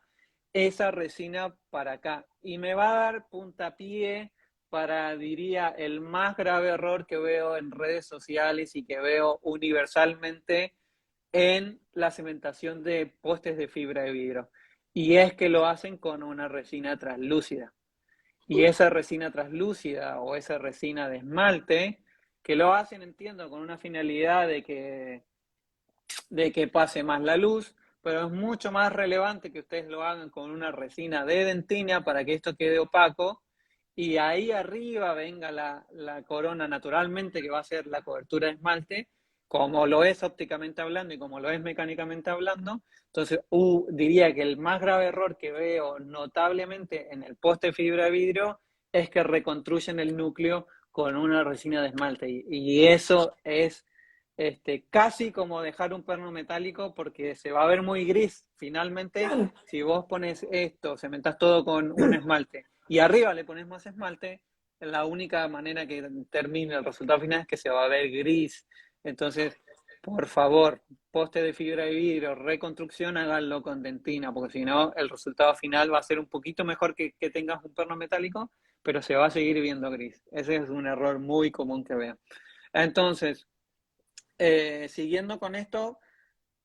esa resina para acá. Y me va a dar puntapié para, diría, el más grave error que veo en redes sociales y que veo universalmente en la cementación de postes de fibra de vidrio. Y es que lo hacen con una resina translúcida. Y esa resina translúcida o esa resina de esmalte, que lo hacen, entiendo, con una finalidad de que pase más la luz, pero es mucho más relevante que ustedes lo hagan con una resina de dentina para que esto quede opaco y ahí arriba venga la corona naturalmente, que va a ser la cobertura de esmalte, como lo es ópticamente hablando y como lo es mecánicamente hablando. Entonces, diría que el más grave error que veo notablemente en el poste de fibra de vidrio es que reconstruyen el núcleo con una resina de esmalte y eso es casi como dejar un perno metálico porque se va a ver muy gris finalmente Claro, si vos pones esto, cementás todo con un esmalte y arriba le pones más esmalte, la única manera que termine el resultado final es que se va a ver gris. Entonces, por favor, poste de fibra de vidrio, reconstrucción, háganlo con dentina, porque si no, el resultado final va a ser un poquito mejor que tengas un perno metálico, pero se va a seguir viendo gris. Ese es un error muy común que veo. Entonces, siguiendo con esto,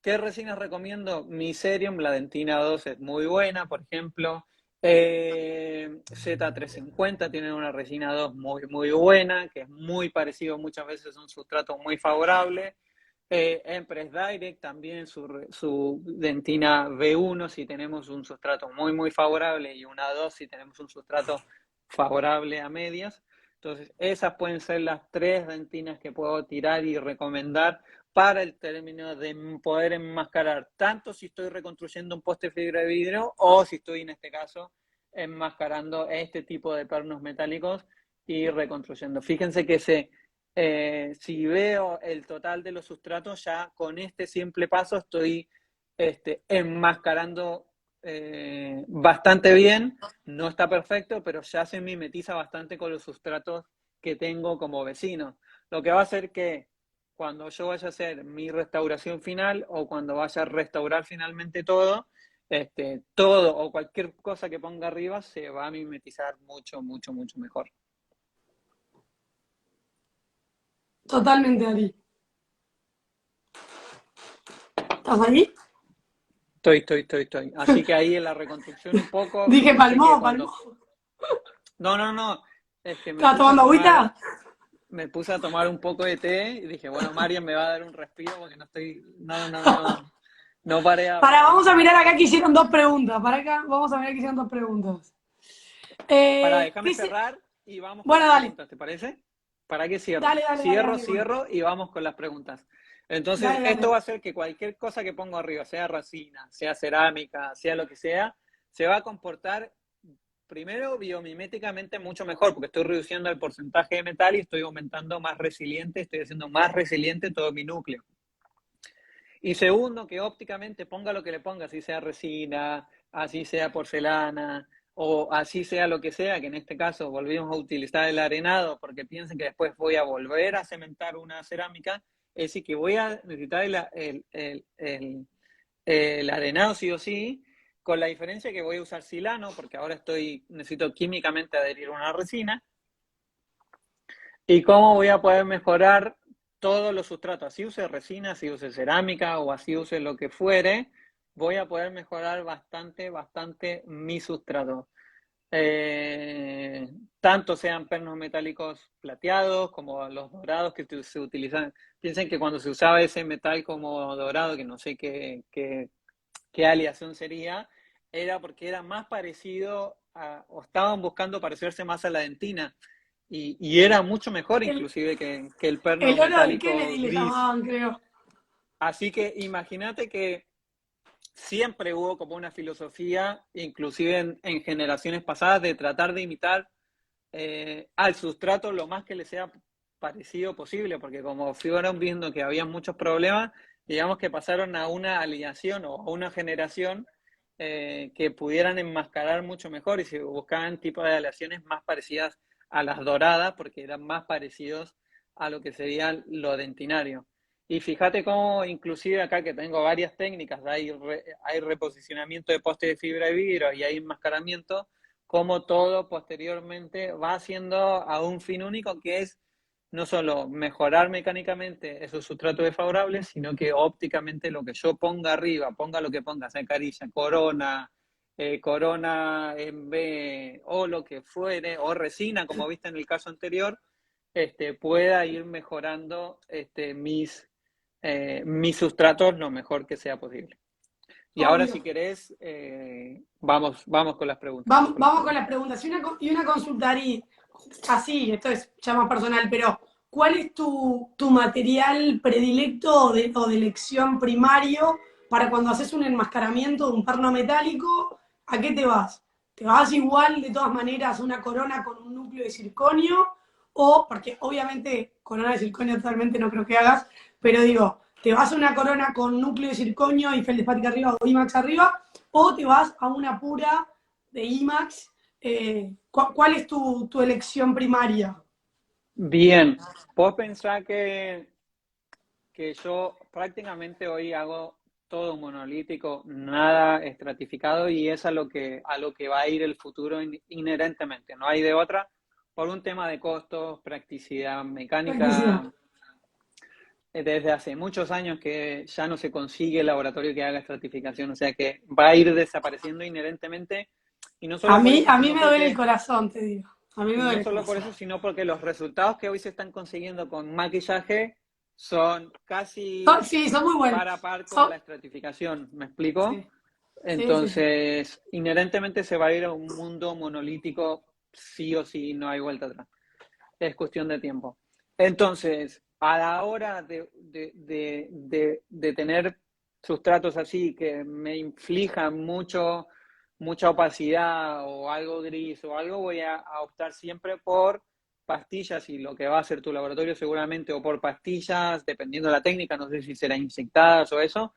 ¿qué resinas recomiendo? Miserium, la dentina 2 es muy buena, por ejemplo. Z350 tiene una resina 2 muy, muy buena, que es muy parecido muchas veces a un sustrato muy favorable. Empress Direct también su dentina B1 si tenemos un sustrato muy, muy favorable y una 2 si tenemos un sustrato favorable a medias. Entonces, esas pueden ser las tres dentinas que puedo tirar y recomendar para el término de poder enmascarar, tanto si estoy reconstruyendo un poste de fibra de vidrio o si estoy en este caso enmascarando este tipo de pernos metálicos y reconstruyendo. Fíjense que si veo el total de los sustratos, ya con este simple paso estoy enmascarando bastante bien. No está perfecto, pero ya se mimetiza bastante con los sustratos que tengo como vecino. Lo que va a hacer que cuando yo vaya a hacer mi restauración final o cuando vaya a restaurar finalmente todo, todo o cualquier cosa que ponga arriba se va a mimetizar mucho, mucho, mucho mejor. totalmente, Ari. ¿Estás ahí? Estoy. Así que ahí en la reconstrucción un poco, Dije, fíjense que palmó, cuando... palmó. No, es que ¿Estás tomando agüita? me puse a tomar un poco de té y dije, bueno, Marian me va a dar un respiro porque no paré de Para, hablar. vamos a mirar acá que hicieron dos preguntas. Para acá, vamos a mirar que hicieron dos preguntas. Déjame cerrar y vamos con Bueno, las dale. preguntas, ¿te parece? ¿Para qué cierro? Dale, dale, dale, dale, bueno. Cierro y vamos con las preguntas. Entonces, Dale, esto dale. va a hacer que cualquier cosa que pongo arriba, sea resina, sea cerámica, sea lo que sea, se va a comportar primero biomiméticamente mucho mejor, porque estoy reduciendo el porcentaje de metal y estoy aumentando más resiliente, estoy haciendo más resiliente todo mi núcleo. Y segundo, que ópticamente ponga lo que le ponga, así sea resina, así sea porcelana, o así sea lo que sea, que en este caso volvimos a utilizar el arenado, porque piensen que después voy a volver a cementar una cerámica, es decir, que voy a necesitar el arenado sí o sí, con la diferencia que voy a usar silano, porque ahora necesito químicamente adherir una resina, y cómo voy a poder mejorar todos los sustratos. Así use resina, así use cerámica o así use lo que fuere, voy a poder mejorar bastante, bastante mi sustrato. Tanto sean pernos metálicos plateados como los dorados que se utilizan. Piensen que cuando se usaba ese metal como dorado, que no sé qué aleación sería, era porque era más parecido o estaban buscando parecerse más a la dentina. Y era mucho mejor inclusive que el perno El oro del metálico Kennedy le gris. llamaban, creo. Así que imagínate que siempre hubo como una filosofía, inclusive en generaciones pasadas, de tratar de imitar al sustrato lo más que le sea parecido posible, porque como fueron viendo que había muchos problemas, digamos que pasaron a una alineación o a una generación que pudieran enmascarar mucho mejor y se buscaban tipos de aleaciones más parecidas a las doradas, porque eran más parecidos a lo que sería lo dentinario. Y fíjate cómo inclusive acá que tengo varias técnicas, hay reposicionamiento de poste de fibra de vidrio y hay enmascaramiento, como todo posteriormente va haciendo a un fin único que es no solo mejorar mecánicamente esos sustratos desfavorables, sino que ópticamente lo que yo ponga arriba, ponga lo que ponga, sea carilla, corona, corona en B o lo que fuere, o resina, como viste en el caso anterior, pueda ir mejorando mis sustratos lo mejor que sea posible. Y ahora, si Obvio. querés, vamos con las preguntas. Vamos con las preguntas. Y una consulta, Ari, así, esto es ya más personal, pero ¿cuál es tu material predilecto o de elección primario para cuando haces un enmascaramiento de un perno metálico? ¿A qué te vas? ¿Te vas igual, de todas maneras, a una corona con un núcleo de circonio? O, porque obviamente corona de circonio totalmente no creo que hagas, pero digo, ¿te vas a una corona con núcleo de circonio y feldespática arriba o IMAX arriba? ¿O te vas a una pura de IMAX? ¿Cuál es tu elección primaria? Bien, vos pensás que yo prácticamente hoy hago todo monolítico, nada estratificado, y es a lo que va a ir el futuro inherentemente, no hay de otra, por un tema de costos, practicidad Practicidad. mecánica. Desde hace muchos años que ya no se consigue el laboratorio que haga estratificación, o sea que va a ir desapareciendo inherentemente, y no solo por eso, A mí sino me duele el porque, corazón, te digo. A mí me y no duele el solo por corazón. eso, sino porque los resultados que hoy se están consiguiendo con maquillaje son casi Sí, son muy par a buenos. par con Son, la estratificación, ¿me explico? sí, sí, sí, sí. Entonces, inherentemente se va a ir a un mundo monolítico, sí o sí, no hay vuelta atrás. Es cuestión de tiempo. Entonces, a la hora de tener sustratos así que me inflijan mucha opacidad o algo gris o algo, voy a optar siempre por pastillas, y lo que va a hacer tu laboratorio seguramente, o por pastillas, dependiendo de la técnica, no sé si serán inyectadas o eso,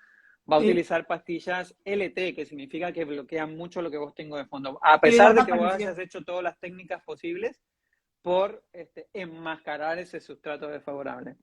va a Sí, utilizar pastillas LT, que significa que bloquean mucho lo que vos tengo de fondo. A sí, pesar de acá que vos apareció. hayas hecho todas las técnicas posibles, por enmascarar ese sustrato desfavorable.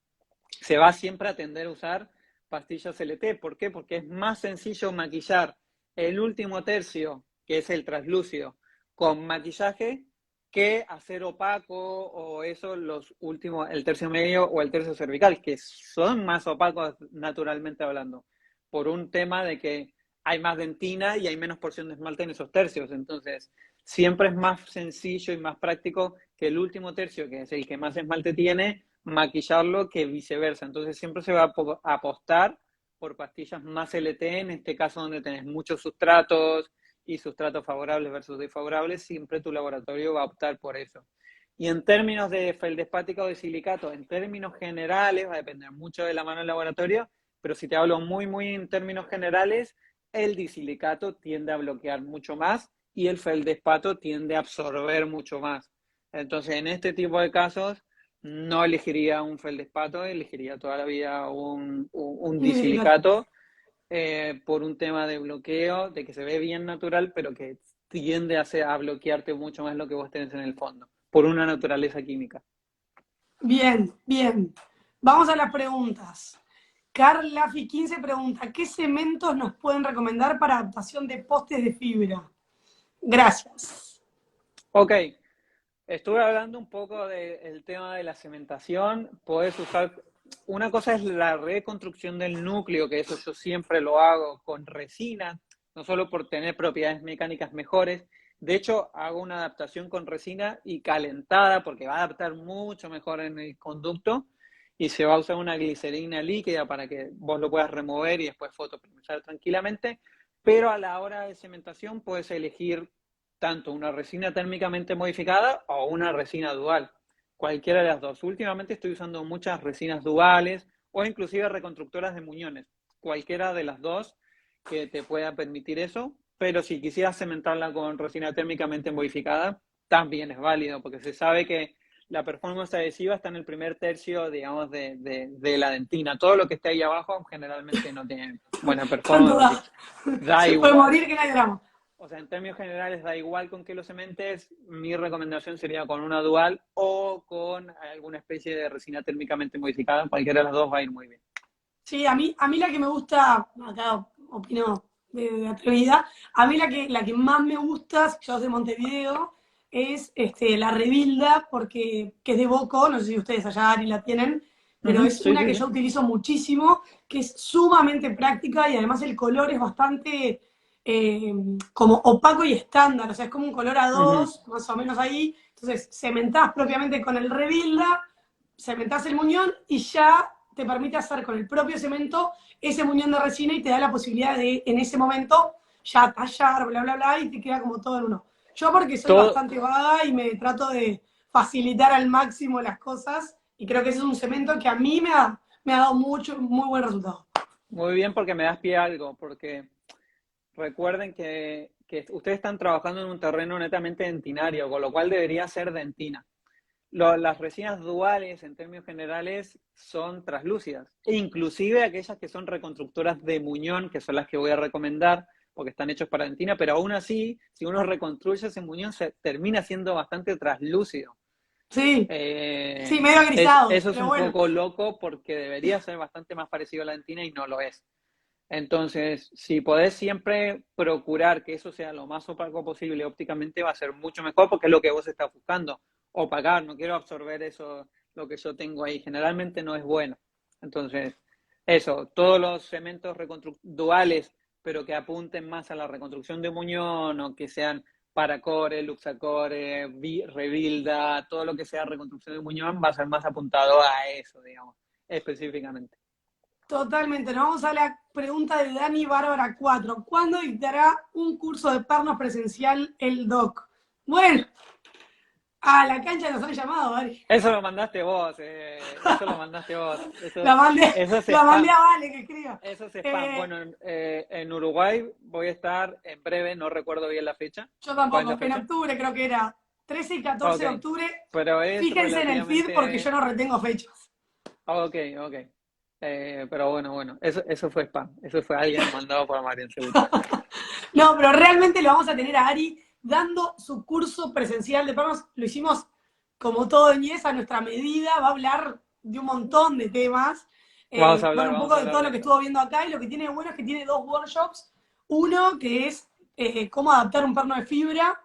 Se va siempre a tender a usar pastillas LT. ¿Por qué? Porque es más sencillo maquillar el último tercio, que es el translúcido, con maquillaje, que hacer opaco o eso, los últimos, el tercio medio o el tercio cervical, que son más opacos naturalmente hablando, por un tema de que hay más dentina y hay menos porción de esmalte en esos tercios. Entonces, siempre es más sencillo y más práctico que el último tercio, que es el que más esmalte tiene, maquillarlo, que viceversa. Entonces siempre se va a apostar por pastillas más LT, en este caso donde tenés muchos sustratos y sustratos favorables versus desfavorables, siempre tu laboratorio va a optar por eso. Y en términos de feldespática o de silicato, en términos generales, va a depender mucho de la mano del laboratorio, pero si te hablo muy en términos generales, el disilicato tiende a bloquear mucho más y el feldespato tiende a absorber mucho más. Entonces, en este tipo de casos, no elegiría un feldespato, elegiría toda la vida un Un disilicato. disilicato, por un tema de bloqueo, de que se ve bien natural, pero que tiende a bloquearte mucho más lo que vos tenés en el fondo, por una naturaleza química. Bien, bien. Vamos a las preguntas. Carlafi15 pregunta, ¿qué cementos nos pueden recomendar para adaptación de postes de fibra? Gracias. Ok, estuve hablando un poco del tema de la cementación. Podés usar, una cosa es la reconstrucción del núcleo, que eso yo siempre lo hago con resina, no solo por tener propiedades mecánicas mejores. De hecho, hago una adaptación con resina y calentada, porque va a adaptar mucho mejor en el conducto, y se va a usar una glicerina líquida para que vos lo puedas remover y después fotoprocesar tranquilamente. Pero a la hora de cementación puedes elegir tanto una resina térmicamente modificada o una resina dual, cualquiera de las dos. Últimamente estoy usando muchas resinas duales o inclusive reconstructoras de muñones, cualquiera de las dos que te pueda permitir eso, pero si quisieras cementarla con resina térmicamente modificada, también es válido, porque se sabe que la performance adhesiva está en el primer tercio, digamos, de la dentina. Todo lo que está ahí abajo generalmente no tiene buena Con performance. duda. Da Se puede igual. morir que no hay drama. O sea, en términos generales da igual con qué lo cementes. Mi recomendación sería con una dual o con alguna especie de resina térmicamente modificada. Cualquiera de las dos va a ir muy bien. Sí, a mí la que me gusta, acá opino de atrevida, a mí la que más me gusta, si yo soy de Montevideo, es la Rebilda, porque que es de Boco, no sé si ustedes allá Ari la tienen, pero Ujú, es sí, una sí, que sí. yo utilizo muchísimo, que es sumamente práctica y además el color es bastante eh, como opaco y estándar, o sea, es como un color a Ujú. dos, más o menos ahí. Entonces, cementás propiamente con el Rebilda, cementás el muñón y ya te permite hacer con el propio cemento ese muñón de resina y te da la posibilidad de, en ese momento, ya tallar, bla, bla, bla, y te queda como todo en uno. Yo porque soy Todo, bastante vaga y me trato de facilitar al máximo las cosas, y creo que ese es un cemento que a mí me ha dado mucho, muy buen resultado. muy bien porque me das pie a algo, porque recuerden que ustedes están trabajando en un terreno netamente dentinario, con lo cual debería ser dentina. Las resinas duales, en términos generales, son translúcidas. E inclusive aquellas que son reconstructoras de muñón, que son las que voy a recomendar, porque están hechos para dentina, pero aún así, si uno reconstruye ese muñón, se termina siendo bastante translúcido. Sí, sí, medio grisado, Eso es pero un bueno. poco loco porque debería ser bastante más parecido a la dentina y no lo es. Entonces, si podés siempre procurar que eso sea lo más opaco posible ópticamente, va a ser mucho mejor porque es lo que vos estás buscando. Opacar, no quiero absorber eso, lo que yo tengo ahí. Generalmente no es bueno. Entonces, eso, todos los cementos duales, pero que apunten más a la reconstrucción de muñón o que sean Paracore, Luxacore, Rebilda, todo lo que sea reconstrucción de muñón va a ser más apuntado a eso, digamos, específicamente. Totalmente. Nos vamos a la pregunta de Dani Bárbara 4. ¿Cuándo dictará un curso de pernos presencial el doc? Bueno, a la cancha nos han llamado, Ari. Eso lo mandaste vos, eso lo mandaste vos. La mandé, Eso es la mandé spam, a Vale que escriba. eso es spam. Eh, Bueno, en Uruguay voy a estar en breve, no recuerdo bien la fecha. yo ¿Cuál es la tampoco, en fecha? octubre creo que era 13 y 14 Ok, de octubre. pero es Fíjense en el feed porque yo relativamente... no retengo fechas. Ok, ok. Pero bueno, eso fue spam. Eso fue alguien mandado por Marian, seguro. No, pero realmente lo vamos a tener a Ari dando su curso presencial de pernos. Lo hicimos como todo en IES a nuestra medida. Va a hablar de un montón de temas. Bueno, un Vamos a poco de hablar todo de lo que eso. estuvo viendo acá. Y lo que tiene bueno es que tiene dos workshops. Uno que es cómo adaptar un perno de fibra.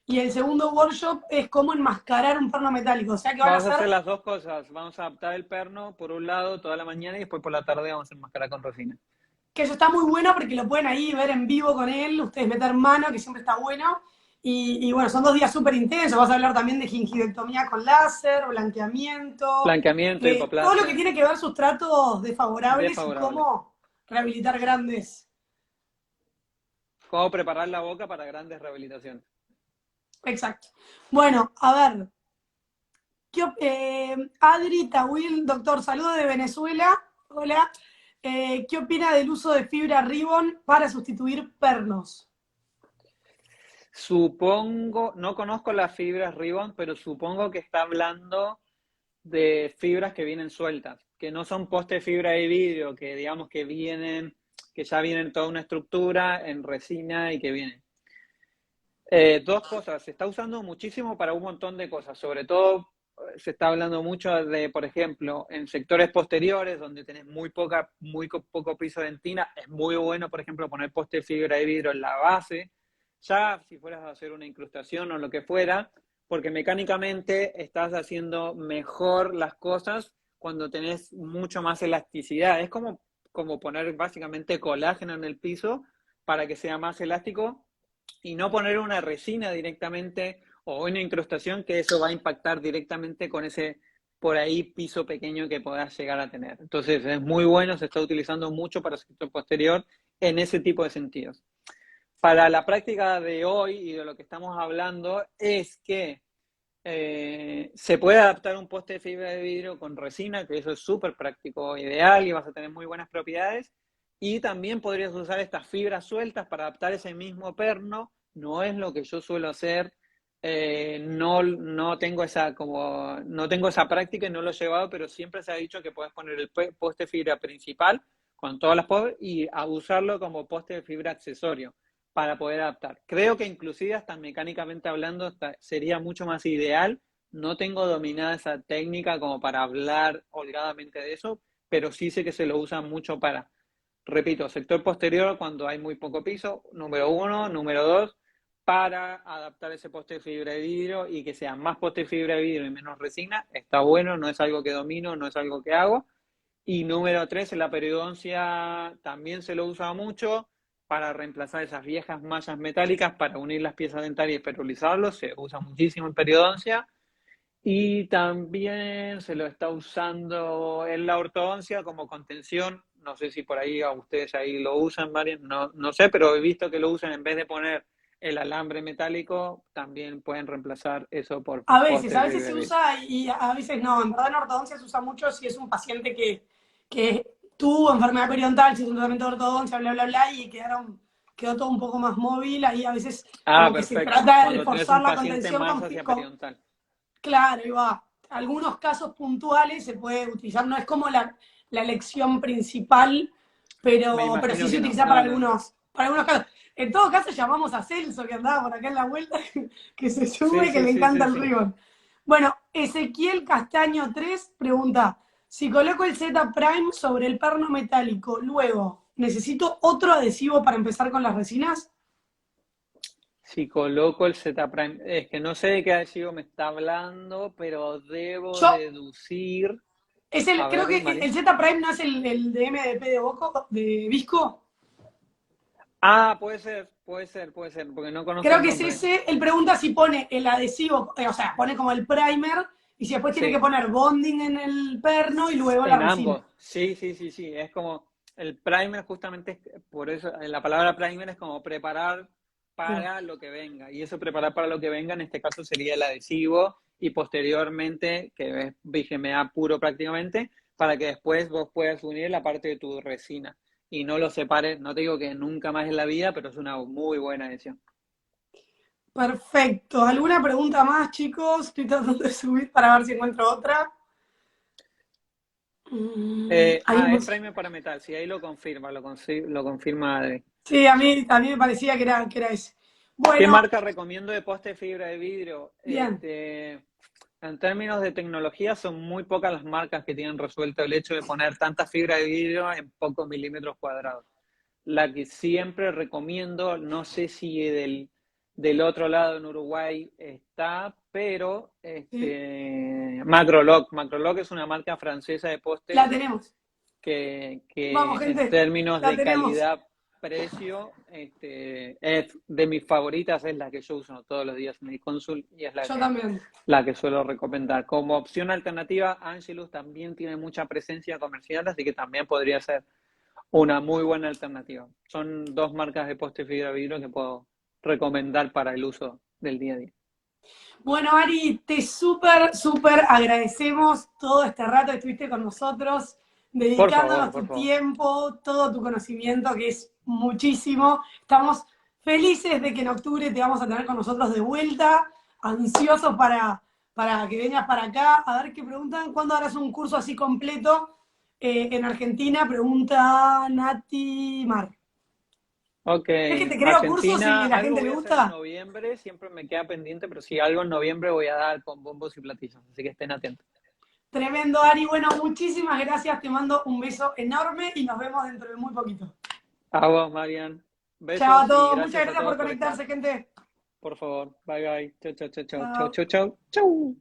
Y el segundo workshop es cómo enmascarar un perno metálico. O sea que van a Vamos a hacer ser las dos cosas. Vamos a adaptar el perno por un lado toda la mañana y después por la tarde vamos a enmascarar con resina. que eso está muy bueno porque lo pueden ahí ver en vivo con él, ustedes meter mano, que siempre está bueno. Y bueno, son 2 días súper intensos. Vas a hablar también de gingivectomía con láser, blanqueamiento, Blanqueamiento, todo lo que hipoplasia, tiene que ver sus tratos desfavorables y desfavorable. cómo rehabilitar grandes. Cómo preparar la boca para grandes rehabilitaciones. Exacto. Bueno, a ver. Adri Tawil, doctor, saludo de Venezuela. Hola. ¿Qué opina del uso de fibra Ribbon para sustituir pernos? Supongo, no conozco las fibras Ribbon, pero supongo que está hablando de fibras que vienen sueltas, que no son postes de fibra de vidrio, que digamos que vienen, que ya vienen toda una estructura en resina y que vienen. Dos cosas, se está usando muchísimo para un montón de cosas, sobre todo se está hablando mucho de, por ejemplo, en sectores posteriores donde tenés poco piso de dentina, es muy bueno, por ejemplo, poner poste de fibra de vidrio en la base, ya si fueras a hacer una incrustación o lo que fuera, porque mecánicamente estás haciendo mejor las cosas cuando tenés mucho más elasticidad. Es como poner básicamente colágeno en el piso para que sea más elástico y no poner una resina directamente o una incrustación que eso va a impactar directamente con ese por ahí piso pequeño que puedas llegar a tener. Entonces es muy bueno, se está utilizando mucho para el sector posterior en ese tipo de sentidos. Para la práctica de hoy y de lo que estamos hablando es que se puede adaptar un poste de fibra de vidrio con resina, que eso es súper práctico, ideal y vas a tener muy buenas propiedades. Y también podrías usar estas fibras sueltas para adaptar ese mismo perno. No es lo que yo suelo hacer no tengo no tengo esa práctica y no lo he llevado, pero siempre se ha dicho que puedes poner el poste de fibra principal con todas las pobres y a usarlo como poste de fibra accesorio para poder adaptar. Creo que inclusive hasta mecánicamente hablando sería mucho más ideal. No tengo dominada esa técnica como para hablar holgadamente de eso, pero sí sé que se lo usa mucho para, repito, sector posterior cuando hay muy poco piso, número uno, número dos, para adaptar ese poste de fibra de vidrio y que sea más poste de fibra de vidrio y menos resina. Está bueno, no es algo que domino, no es algo que hago. Y número tres, en la periodoncia también se lo usa mucho para reemplazar esas viejas mallas metálicas para unir las piezas dentarias y perulizarlos. Se usa muchísimo en periodoncia. Y también se lo está usando en la ortodoncia como contención. No sé si por ahí a ustedes ahí lo usan, Marian, no sé, pero he visto que lo usan en vez de poner el alambre metálico, también pueden reemplazar eso por poste A de veces fibra se de vidrio. usa y a veces no. En verdad en ortodoncia se usa mucho si es un paciente que tuvo enfermedad periodontal, si es un tratamiento de ortodoncia, bla, bla, bla, y quedó todo un poco más móvil. Ahí a veces Ah, como que se perfecto. trata de Cuando tenés reforzar un la paciente contención más hacia con periodontal. claro, y va. Algunos casos puntuales se puede utilizar, no es como la elección principal, Me pero sí imagino se que no. utiliza No, no, no. para algunos casos. En todo caso, llamamos a Celso, que andaba por acá en la vuelta, que se Sí, sube, que sí, le sí, encanta sí, el sí. ribbon. Bueno, Ezequiel Castaño 3 pregunta, si coloco el Z Prime sobre el perno metálico, luego, ¿necesito otro adhesivo para empezar con las resinas? Si coloco el Z Prime, es que no sé de qué adhesivo me está hablando, pero debo Yo deducir. A creo ver, que María. el Z Prime no es el de MDP de Visco. Ah, puede ser, porque no conozco Creo el que es nombre. ese. Él pregunta si pone el adhesivo, o sea, pone como el primer y si después tiene que Sí, poner bonding en el perno y luego la en resina. ambos. Sí, sí, sí, sí. Es como el primer, justamente, por eso la palabra primer es como preparar Ahí va. para lo que venga. Y eso preparar para lo que venga, en este caso sería el adhesivo y posteriormente, que es BGMA puro prácticamente, para que después vos puedas unir la parte de tu resina y no lo separes. No te digo que nunca más en la vida, pero es una muy buena edición. Perfecto. ¿Alguna pregunta más, chicos? Estoy tratando de subir para ver si encuentro otra. Ahí Es primer para metal, sí, ahí lo confirma, lo confirma Adri. sí, a mí me parecía que era ese. ¿Qué Bueno, marca recomiendo de poste de fibra de vidrio? bien. En términos de tecnología, son muy pocas las marcas que tienen resuelto el hecho de poner tanta fibra de vidrio en pocos milímetros cuadrados. La que siempre recomiendo, no sé si del otro lado en Uruguay está, pero Sí, Macroloc. Macroloc es una marca francesa de la postes tenemos. Vamos, que en gente. términos La de tenemos. calidad-precio, es de mis favoritas, es la que yo uso todos los días en mi consul y es Yo también. la que suelo recomendar. Como opción alternativa, Angelus también tiene mucha presencia comercial, así que también podría ser una muy buena alternativa. Son dos marcas de poste fibra vidrio que puedo recomendar para el uso del día a día. Bueno, Ari, te súper agradecemos todo este rato que estuviste con nosotros, dedicándonos Por tu favor. tiempo, todo tu conocimiento, que es muchísimo. Estamos felices de que en octubre te vamos a tener con nosotros de vuelta, ansiosos para que vengas para acá. A ver qué preguntan, ¿cuándo harás un curso así completo en Argentina? Pregunta Nati Mar. Ok, ¿Es que te creo cursos y Argentina, a la algo gente voy le a hacer en gusta? noviembre, siempre me queda pendiente, pero sí, algo en noviembre voy a dar con bombos y platillos, así que estén atentos. Tremendo, Ari. Bueno, muchísimas gracias. Te mando un beso enorme y nos vemos dentro de muy poquito. A vos, Marian. Chao a Besos y todos. Muchas gracias a gracias por todos por estar. conectarse, gente. Por favor, bye bye. Chau, chau, chau, chau, chau, Chao. chau, chau, chau.